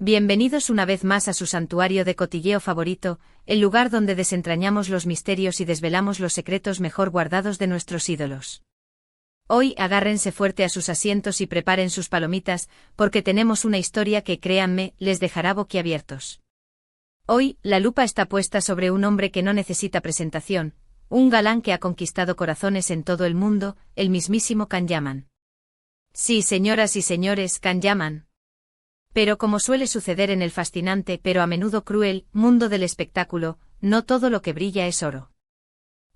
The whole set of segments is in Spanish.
Bienvenidos una vez más a su santuario de cotilleo favorito, el lugar donde desentrañamos los misterios y desvelamos los secretos mejor guardados de nuestros ídolos. Hoy agárrense fuerte a sus asientos y preparen sus palomitas, porque tenemos una historia que, créanme, les dejará boquiabiertos. Hoy, la lupa está puesta sobre un hombre que no necesita presentación, un galán que ha conquistado corazones en todo el mundo, el mismísimo Can Yaman. Sí, señoras y señores, Can Yaman. Pero como suele suceder en el fascinante pero a menudo cruel mundo del espectáculo, no todo lo que brilla es oro.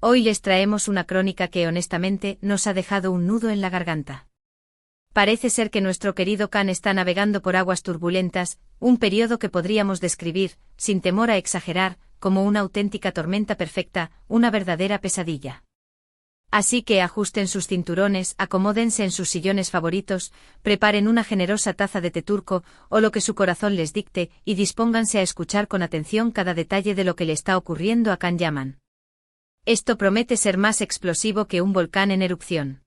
Hoy les traemos una crónica que honestamente nos ha dejado un nudo en la garganta. Parece ser que nuestro querido Can está navegando por aguas turbulentas, un periodo que podríamos describir, sin temor a exagerar, como una auténtica tormenta perfecta, una verdadera pesadilla. Así que ajusten sus cinturones, acomódense en sus sillones favoritos, preparen una generosa taza de té turco, o lo que su corazón les dicte, y dispónganse a escuchar con atención cada detalle de lo que le está ocurriendo a Can Yaman. Esto promete ser más explosivo que un volcán en erupción.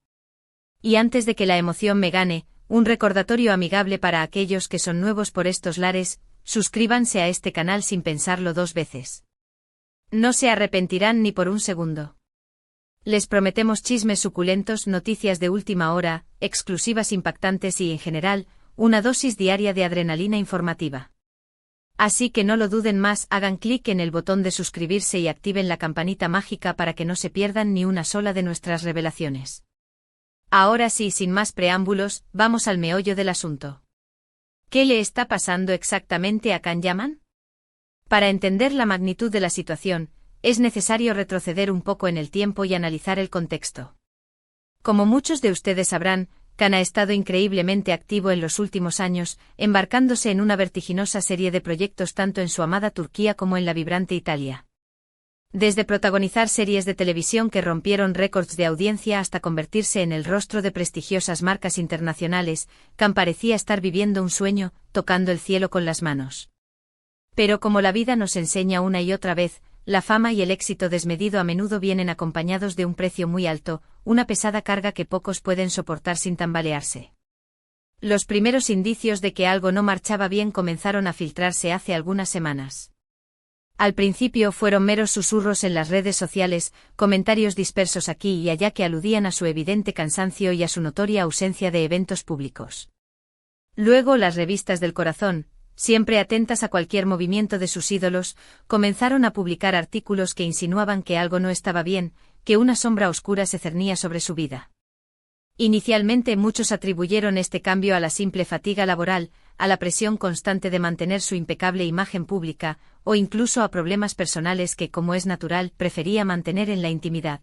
Y antes de que la emoción me gane, un recordatorio amigable para aquellos que son nuevos por estos lares: suscríbanse a este canal sin pensarlo dos veces. No se arrepentirán ni por un segundo. Les prometemos chismes suculentos, noticias de última hora, exclusivas impactantes y, en general, una dosis diaria de adrenalina informativa. Así que no lo duden más, hagan clic en el botón de suscribirse y activen la campanita mágica para que no se pierdan ni una sola de nuestras revelaciones. Ahora sí, sin más preámbulos, vamos al meollo del asunto. ¿Qué le está pasando exactamente a Can Yaman? Para entender la magnitud de la situación, es necesario retroceder un poco en el tiempo y analizar el contexto. Como muchos de ustedes sabrán, Can ha estado increíblemente activo en los últimos años, embarcándose en una vertiginosa serie de proyectos tanto en su amada Turquía como en la vibrante Italia. Desde protagonizar series de televisión que rompieron récords de audiencia hasta convertirse en el rostro de prestigiosas marcas internacionales, Can parecía estar viviendo un sueño, tocando el cielo con las manos. Pero como la vida nos enseña una y otra vez, la fama y el éxito desmedido a menudo vienen acompañados de un precio muy alto, una pesada carga que pocos pueden soportar sin tambalearse. Los primeros indicios de que algo no marchaba bien comenzaron a filtrarse hace algunas semanas. Al principio fueron meros susurros en las redes sociales, comentarios dispersos aquí y allá que aludían a su evidente cansancio y a su notoria ausencia de eventos públicos. Luego las revistas del corazón, siempre atentas a cualquier movimiento de sus ídolos, comenzaron a publicar artículos que insinuaban que algo no estaba bien, que una sombra oscura se cernía sobre su vida. Inicialmente muchos atribuyeron este cambio a la simple fatiga laboral, a la presión constante de mantener su impecable imagen pública, o incluso a problemas personales que, como es natural, prefería mantener en la intimidad.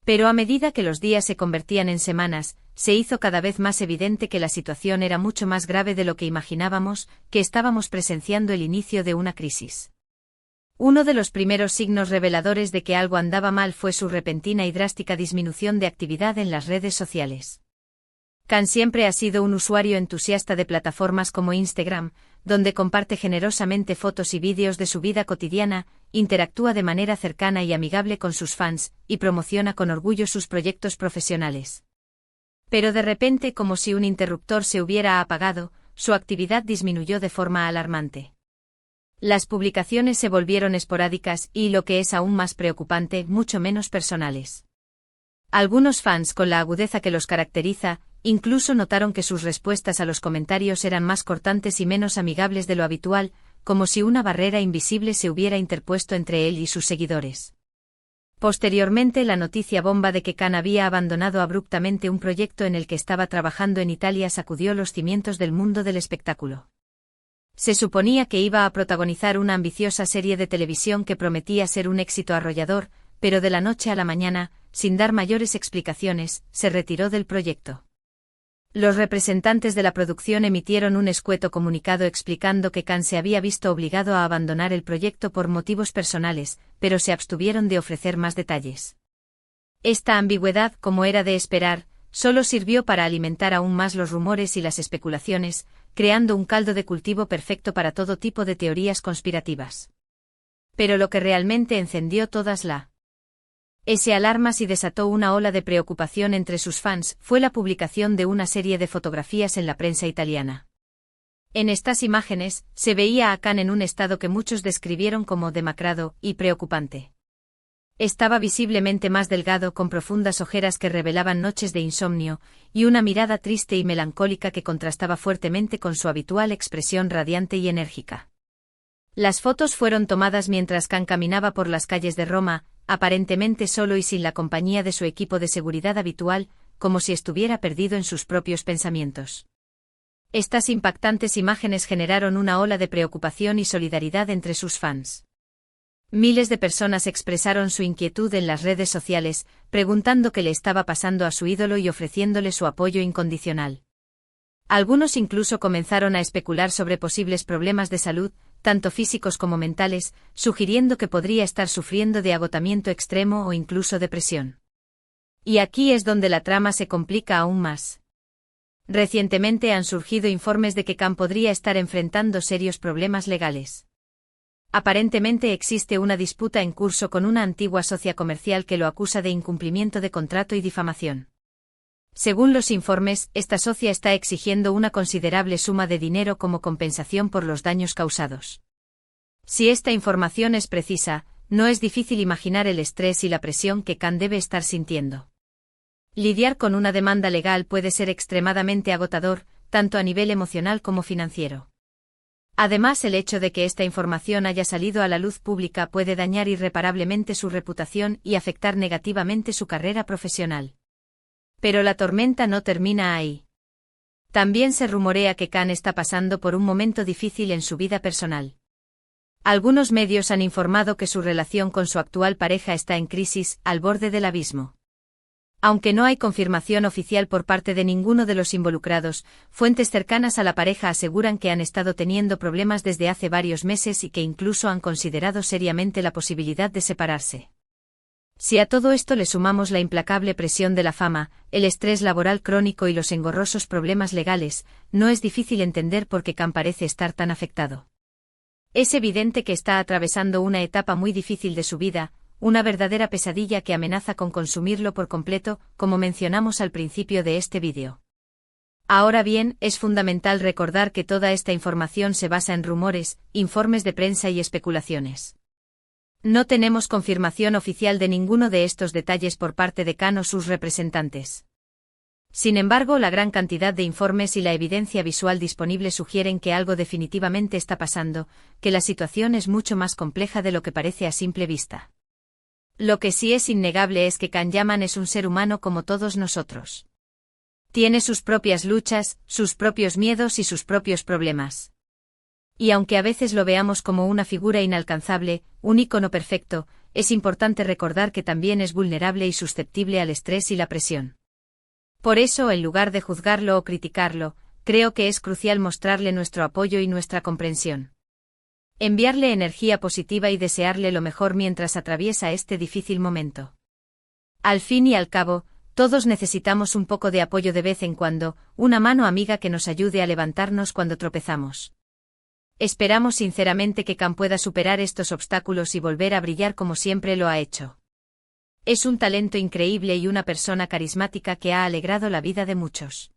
Pero a medida que los días se convertían en semanas, se hizo cada vez más evidente que la situación era mucho más grave de lo que imaginábamos, que estábamos presenciando el inicio de una crisis. Uno de los primeros signos reveladores de que algo andaba mal fue su repentina y drástica disminución de actividad en las redes sociales. Can siempre ha sido un usuario entusiasta de plataformas como Instagram, donde comparte generosamente fotos y vídeos de su vida cotidiana, interactúa de manera cercana y amigable con sus fans, y promociona con orgullo sus proyectos profesionales. Pero de repente, como si un interruptor se hubiera apagado, su actividad disminuyó de forma alarmante. Las publicaciones se volvieron esporádicas y, lo que es aún más preocupante, mucho menos personales. Algunos fans, con la agudeza que los caracteriza, incluso notaron que sus respuestas a los comentarios eran más cortantes y menos amigables de lo habitual, como si una barrera invisible se hubiera interpuesto entre él y sus seguidores. Posteriormente, la noticia bomba de que Can había abandonado abruptamente un proyecto en el que estaba trabajando en Italia sacudió los cimientos del mundo del espectáculo. Se suponía que iba a protagonizar una ambiciosa serie de televisión que prometía ser un éxito arrollador, pero de la noche a la mañana, sin dar mayores explicaciones, se retiró del proyecto. Los representantes de la producción emitieron un escueto comunicado explicando que Can se había visto obligado a abandonar el proyecto por motivos personales, pero se abstuvieron de ofrecer más detalles. Esta ambigüedad, como era de esperar, solo sirvió para alimentar aún más los rumores y las especulaciones, creando un caldo de cultivo perfecto para todo tipo de teorías conspirativas. Pero lo que realmente encendió todas ese alarmas y desató una ola de preocupación entre sus fans fue la publicación de una serie de fotografías en la prensa italiana. En estas imágenes, se veía a Khan en un estado que muchos describieron como demacrado y preocupante. Estaba visiblemente más delgado, con profundas ojeras que revelaban noches de insomnio, y una mirada triste y melancólica que contrastaba fuertemente con su habitual expresión radiante y enérgica. Las fotos fueron tomadas mientras Khan caminaba por las calles de Roma, aparentemente solo y sin la compañía de su equipo de seguridad habitual, como si estuviera perdido en sus propios pensamientos. Estas impactantes imágenes generaron una ola de preocupación y solidaridad entre sus fans. Miles de personas expresaron su inquietud en las redes sociales, preguntando qué le estaba pasando a su ídolo y ofreciéndole su apoyo incondicional. Algunos incluso comenzaron a especular sobre posibles problemas de salud, tanto físicos como mentales, sugiriendo que podría estar sufriendo de agotamiento extremo o incluso depresión. Y aquí es donde la trama se complica aún más. Recientemente han surgido informes de que Khan podría estar enfrentando serios problemas legales. Aparentemente existe una disputa en curso con una antigua socia comercial que lo acusa de incumplimiento de contrato y difamación. Según los informes, esta socia está exigiendo una considerable suma de dinero como compensación por los daños causados. Si esta información es precisa, no es difícil imaginar el estrés y la presión que Khan debe estar sintiendo. Lidiar con una demanda legal puede ser extremadamente agotador, tanto a nivel emocional como financiero. Además, el hecho de que esta información haya salido a la luz pública puede dañar irreparablemente su reputación y afectar negativamente su carrera profesional. Pero la tormenta no termina ahí. También se rumorea que Khan está pasando por un momento difícil en su vida personal. Algunos medios han informado que su relación con su actual pareja está en crisis, al borde del abismo. Aunque no hay confirmación oficial por parte de ninguno de los involucrados, fuentes cercanas a la pareja aseguran que han estado teniendo problemas desde hace varios meses y que incluso han considerado seriamente la posibilidad de separarse. Si a todo esto le sumamos la implacable presión de la fama, el estrés laboral crónico y los engorrosos problemas legales, no es difícil entender por qué Khan parece estar tan afectado. Es evidente que está atravesando una etapa muy difícil de su vida, una verdadera pesadilla que amenaza con consumirlo por completo, como mencionamos al principio de este vídeo. Ahora bien, es fundamental recordar que toda esta información se basa en rumores, informes de prensa y especulaciones. No tenemos confirmación oficial de ninguno de estos detalles por parte de Khan o sus representantes. Sin embargo, la gran cantidad de informes y la evidencia visual disponible sugieren que algo definitivamente está pasando, que la situación es mucho más compleja de lo que parece a simple vista. Lo que sí es innegable es que Khan Yaman es un ser humano como todos nosotros. Tiene sus propias luchas, sus propios miedos y sus propios problemas. Y aunque a veces lo veamos como una figura inalcanzable, un ícono perfecto, es importante recordar que también es vulnerable y susceptible al estrés y la presión. Por eso, en lugar de juzgarlo o criticarlo, creo que es crucial mostrarle nuestro apoyo y nuestra comprensión. Enviarle energía positiva y desearle lo mejor mientras atraviesa este difícil momento. Al fin y al cabo, todos necesitamos un poco de apoyo de vez en cuando, una mano amiga que nos ayude a levantarnos cuando tropezamos. Esperamos sinceramente que Khan pueda superar estos obstáculos y volver a brillar como siempre lo ha hecho. Es un talento increíble y una persona carismática que ha alegrado la vida de muchos.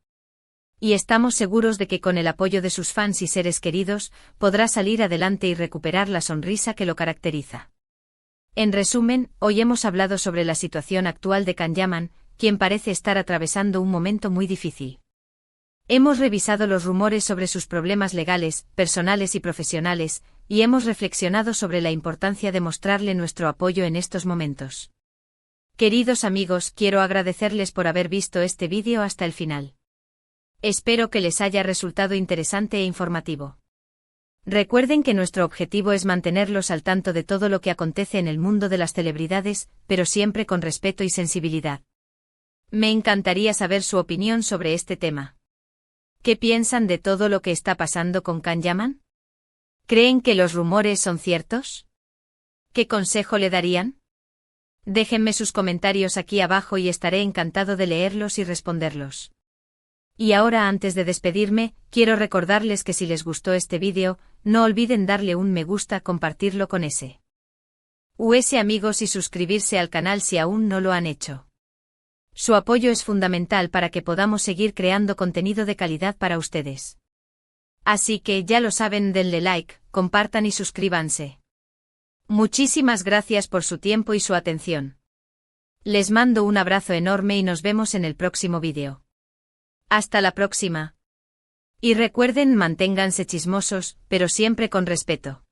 Y estamos seguros de que con el apoyo de sus fans y seres queridos, podrá salir adelante y recuperar la sonrisa que lo caracteriza. En resumen, hoy hemos hablado sobre la situación actual de Khan Yaman, quien parece estar atravesando un momento muy difícil. Hemos revisado los rumores sobre sus problemas legales, personales y profesionales, y hemos reflexionado sobre la importancia de mostrarle nuestro apoyo en estos momentos. Queridos amigos, quiero agradecerles por haber visto este vídeo hasta el final. Espero que les haya resultado interesante e informativo. Recuerden que nuestro objetivo es mantenerlos al tanto de todo lo que acontece en el mundo de las celebridades, pero siempre con respeto y sensibilidad. Me encantaría saber su opinión sobre este tema. ¿Qué piensan de todo lo que está pasando con Khan Yaman? ¿Creen que los rumores son ciertos? ¿Qué consejo le darían? Déjenme sus comentarios aquí abajo y estaré encantado de leerlos y responderlos. Y ahora, antes de despedirme, quiero recordarles que si les gustó este vídeo, no olviden darle un me gusta, compartirlo con US amigos y suscribirse al canal si aún no lo han hecho. Su apoyo es fundamental para que podamos seguir creando contenido de calidad para ustedes. Así que ya lo saben, denle like, compartan y suscríbanse. Muchísimas gracias por su tiempo y su atención. Les mando un abrazo enorme y nos vemos en el próximo vídeo. Hasta la próxima. Y recuerden, manténganse chismosos, pero siempre con respeto.